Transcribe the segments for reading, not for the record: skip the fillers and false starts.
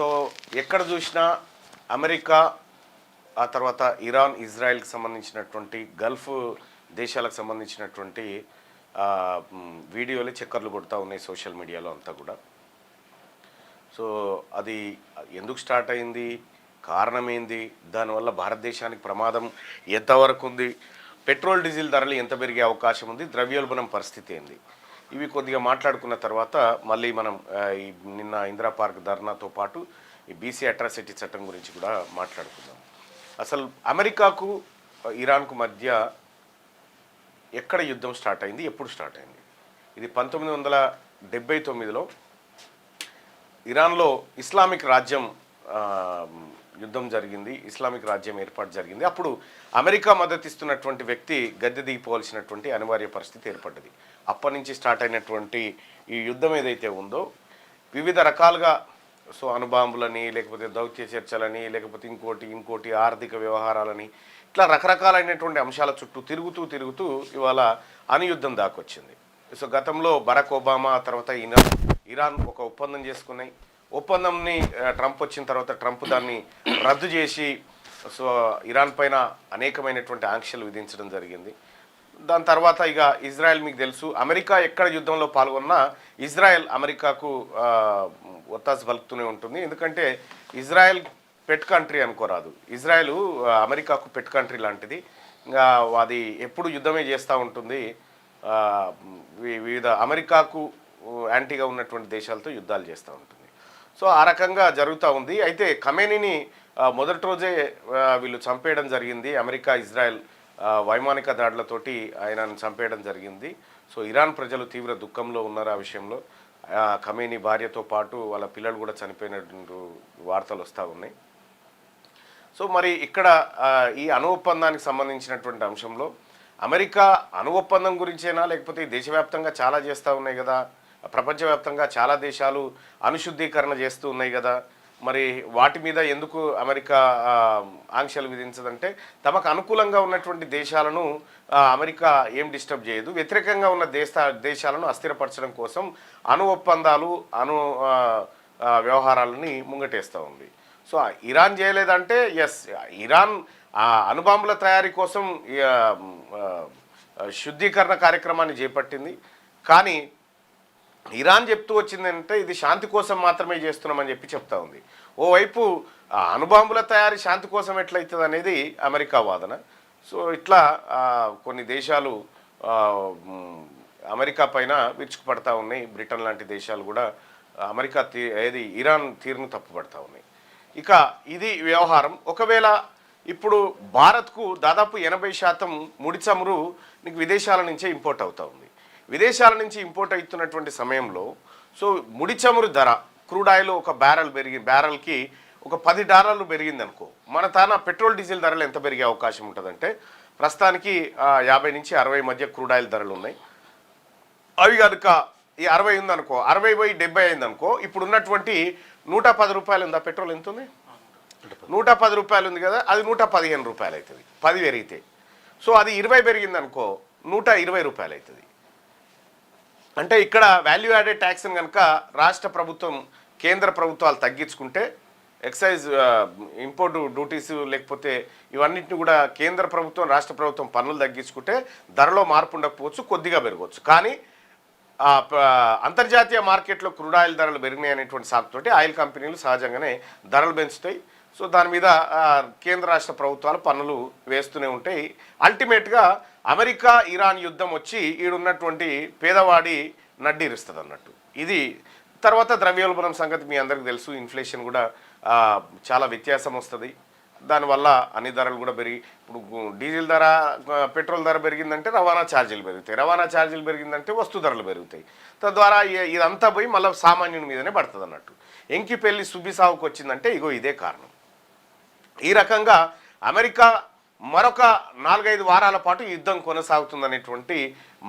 So ఎక్కడ చూసినా America, ఆ తర్వాత ఇరాన్, ఇజ్రాయెల్కి సంబంధించినటువంటి గల్ఫ్ దేశాలకు సంబంధించినటువంటి వీడియోలు చక్కర్లు కొడుతూ ఉన్నాయి సోషల్ మీడియాలో అంతా కూడా. సో అది ఎందుకు స్టార్ట్ అయింది, కారణం ఏంది, దానివల్ల భారతదేశానికి ప్రమాదం ఎంతవరకు ఉంది, పెట్రోల్ డీజిల్ ధరలు ఎంత పెరిగే అవకాశం ఉంది, ద్రవ్యోల్బణం పరిస్థితి ఏంది, ఇవి కొద్దిగా మాట్లాడుకున్న తర్వాత మళ్ళీ మనం నిన్న ఇందిరా పార్క్ ధర్నాతో పాటు ఈ బీసీ అట్రాసిటీ చట్టం గురించి కూడా మాట్లాడుకుందాం. అసలు అమెరికాకు ఇరాన్కు మధ్య ఎక్కడ యుద్ధం స్టార్ట్ అయింది, ఎప్పుడు స్టార్ట్ అయింది? ఇది 1979లో ఇరాన్లో ఇస్లామిక్ రాజ్యం యుద్ధం జరిగింది, ఇస్లామిక్ రాజ్యం ఏర్పాటు జరిగింది. అప్పుడు అమెరికా మద్దతిస్తున్నటువంటి వ్యక్తి గద్దె దిగిపోవాల్సినటువంటి అనివార్య పరిస్థితి ఏర్పడ్డది. అప్పటి నుంచి స్టార్ట్ అయినటువంటి ఈ యుద్ధం ఏదైతే ఉందో వివిధ రకాలుగా, సో అణుబాంబులని, లేకపోతే దౌత్య చర్చలని, లేకపోతే ఇంకోటి ఆర్థిక వ్యవహారాలని, ఇట్లా రకరకాలైనటువంటి అంశాల చుట్టూ తిరుగుతూ ఇవాళ అణుయుద్ధం దాకొచ్చింది. సో గతంలో బరాక్ ఒబామా తర్వాత ఇరాన్ ఒక ఒప్పందం చేసుకున్నాయి. ఒప్పందంని ట్రంప్ వచ్చిన తర్వాత ట్రంప్ దాన్ని రద్దు చేసి సో ఇరాన్ పైన అనేకమైనటువంటి ఆంక్షలు విధించడం జరిగింది. దాని తర్వాత ఇక ఇజ్రాయెల్, మీకు తెలుసు, అమెరికా ఎక్కడ యుద్ధంలో పాల్గొన్నా ఇజ్రాయెల్ అమెరికాకు ఒత్తాసు పలుకుతూనే ఉంటుంది. ఎందుకంటే ఇజ్రాయెల్ పెట్ కంట్రీ అనుకోరాదు, ఇజ్రాయెల్ అమెరికాకు పెట్ కంట్రీ లాంటిది. ఇంకా అది ఎప్పుడు యుద్ధమే చేస్తూ ఉంటుంది, వివిధ అమెరికాకు యాంటీగా ఉన్నటువంటి దేశాలతో యుద్ధాలు చేస్తూ ఉంటుంది. సో ఆ రకంగా జరుగుతూ ఉంది. అయితే ఖమేనీని మొదటి రోజే వీళ్ళు చంపేయడం జరిగింది. అమెరికా, ఇజ్రాయెల్ వైమానిక దాడులతోటి ఆయనను చంపేయడం జరిగింది. సో ఇరాన్ ప్రజలు తీవ్ర దుఃఖంలో ఉన్నారు ఆ విషయంలో. ఖమేనీ భార్యతో పాటు వాళ్ళ పిల్లలు కూడా చనిపోయినటువంటి వార్తలు వస్తూ ఉన్నాయి. సో మరి ఇక్కడ ఈ అణు ఒప్పందానికి సంబంధించినటువంటి అంశంలో అమెరికా అణు ఒప్పందం గురించేనా, లేకపోతే దేశవ్యాప్తంగా చాలా చేస్తూ ఉన్నాయి కదా, ప్రపంచవ్యాప్తంగా చాలా దేశాలు అణుశుద్ధీకరణ చేస్తూ ఉన్నాయి కదా, మరి వాటి మీద ఎందుకు అమెరికా ఆంక్షలు విధించదంటే తమకు అనుకూలంగా ఉన్నటువంటి దేశాలను అమెరికా ఏం డిస్టర్బ్ చేయదు, వ్యతిరేకంగా ఉన్న దేశాలను అస్థిరపరచడం కోసం అణు ఒప్పందాలు, అణు వ్యవహారాలని ముంగటేస్తూ ఉంది. సో ఇరాన్ చేయలేదంటే ఎస్, ఇరాన్ అణుబాంబుల తయారీ కోసం శుద్ధీకరణ కార్యక్రమాన్ని చేపట్టింది. కానీ ఇరాన్ చెప్తూ వచ్చిందంటే ఇది శాంతి కోసం మాత్రమే చేస్తున్నామని చెప్తా ఉంది. ఓవైపు అణుబాంబుల తయారీ శాంతి కోసం ఎట్లయితుంది అనేది అమెరికా వాదన. సో ఇట్లా కొన్ని దేశాలు అమెరికా పైన విరుచుకుపడతా ఉన్నాయి. బ్రిటన్ లాంటి దేశాలు కూడా అమెరికా ఇరాన్ తీరును తప్పుపడతా ఉన్నాయి. ఇక ఇది వ్యవహారం. ఒకవేళ ఇప్పుడు భారత్కు దాదాపు 80% ముడి చమురు నీకు విదేశాల నుంచే ఇంపోర్ట్ అవుతూ ఉంది. విదేశాల నుంచి ఇంపోర్ట్ అవుతున్నటువంటి సమయంలో సో ముడి చమురు ధర, క్రూడ్ ఆయిల్ ఒక బ్యారెల్కి ఒక $10 పెరిగింది అనుకో, మన తాన పెట్రోల్ డీజిల్ ధరలు ఎంత పెరిగే అవకాశం ఉంటుందంటే ప్రస్తుతానికి 50 నుంచి 60 మధ్య క్రూడ్ ఆయిల్ ధరలు ఉన్నాయి. అవి కనుక ఈ 60 ఉందనుకో, 60 పోయి 70 అయిందనుకో, ఇప్పుడు ఉన్నటువంటి 110 రూపాయలు ఉందా పెట్రోల్, ఎంత ఉంది? 110 రూపాయలు ఉంది కదా, అది 115 రూపాయలు అవుతుంది 10 పెరిగితే. సో అది 20 పెరిగిందనుకో 120 రూపాయలు అవుతుంది. అంటే ఇక్కడ వాల్యూ యాడెడ్ ట్యాక్స్ని కనుక రాష్ట్ర ప్రభుత్వం, కేంద్ర ప్రభుత్వాలు తగ్గించుకుంటే, ఎక్సైజ్, ఇంపోర్ట్ డ్యూటీస్, లేకపోతే ఇవన్నింటిని కూడా కేంద్ర ప్రభుత్వం, రాష్ట్ర ప్రభుత్వం పన్నులు తగ్గించుకుంటే ధరలో మార్పు ఉండకపోవచ్చు, కొద్దిగా పెరగవచ్చు. కానీ అంతర్జాతీయ మార్కెట్లో క్రూడ్ ఆయిల్ ధరలు పెరిగినాయి అనేటువంటి సాకుతోటి ఆయిల్ కంపెనీలు సహజంగానే ధరలు పెంచుతాయి. సో దాని మీద కేంద్ర రాష్ట్ర ప్రభుత్వాలు పన్నులు వేస్తూనే ఉంటాయి. అల్టిమేట్గా అమెరికా ఇరాన్ యుద్ధం వచ్చి ఈడున్నటువంటి పేదవాడి నడ్డిరుస్తుంది అన్నట్టు. ఇది తర్వాత ద్రవ్యోల్బణం సంగతి మీ అందరికీ తెలుసు. ఇన్ఫ్లేషన్ కూడా చాలా వ్యత్యాసం వస్తుంది. దానివల్ల అన్ని ధరలు కూడా ఇప్పుడు డీజిల్ ధర, పెట్రోల్ ధర పెరిగిందంటే రవాణా ఛార్జీలు పెరుగుతాయి, రవాణా ఛార్జీలు పెరిగిందంటే వస్తు ధరలు పెరుగుతాయి. తద్వారా ఇదంతా పోయి మళ్ళీ సామాన్యుని మీదనే పడుతుంది అన్నట్టు. ఎంకి పెళ్లి సుబ్బి సాగుకు వచ్చిందంటే ఇగో ఇదే కారణం. ఈ రకంగా అమెరికా మరొక 4-5 వారాల పాటు యుద్ధం కొనసాగుతుందనేటువంటి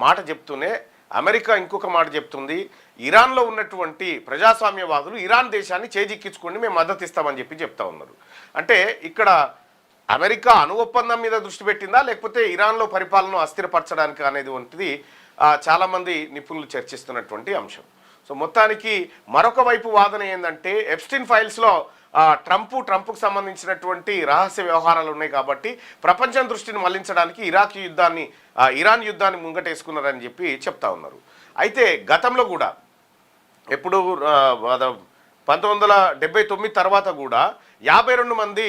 మాట చెప్తూనే అమెరికా ఇంకొక మాట చెప్తుంది, ఇరాన్లో ఉన్నటువంటి ప్రజాస్వామ్యవాదులు ఇరాన్ దేశాన్ని చేజిక్కించుకోండి, మేము మద్దతు ఇస్తామని చెప్తా ఉన్నారు. అంటే ఇక్కడ అమెరికా అణు ఒప్పందం మీద దృష్టి పెట్టిందా, లేకపోతే ఇరాన్లో పరిపాలన అస్థిరపరచడానికి అనేది వంటిది చాలామంది నిపుణులు చర్చిస్తున్నటువంటి అంశం. సో మొత్తానికి మరొక వైపు వాదన ఏంటంటే ఎప్స్టీన్ ఫైల్స్లో ట్రంప్కు సంబంధించినటువంటి రహస్య వ్యవహారాలు ఉన్నాయి కాబట్టి ప్రపంచం దృష్టిని మళ్లించడానికి ఇరాన్ యుద్ధాన్ని ముంగటేసుకున్నారని చెప్పి చెప్తా ఉన్నారు. అయితే గతంలో కూడా ఎప్పుడు 1979 తర్వాత కూడా 52 మంది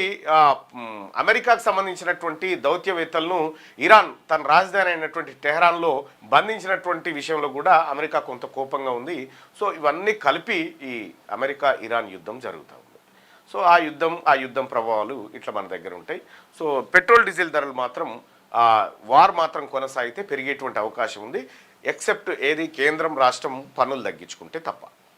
అమెరికాకు సంబంధించినటువంటి దౌత్యవేత్తలను ఇరాన్ తన రాజధాని అయినటువంటి టెహరాన్లో బంధించినటువంటి విషయంలో కూడా అమెరికా కొంత కోపంగా ఉంది. సో ఇవన్నీ కలిపి ఈ అమెరికా ఇరాన్ యుద్ధం జరుగుతూ ఉంది. సో ఆ యుద్ధం ప్రభావాలు ఇట్లా మన దగ్గర ఉంటాయి. సో పెట్రోల్ డీజిల్ ధరలు మాత్రం వార్ మాత్రం కొనసాగితే పెరిగేటువంటి అవకాశం ఉంది, ఎక్సెప్ట్ ఏది కేంద్రం రాష్ట్రం పన్నులు తగ్గించుకుంటే తప్ప.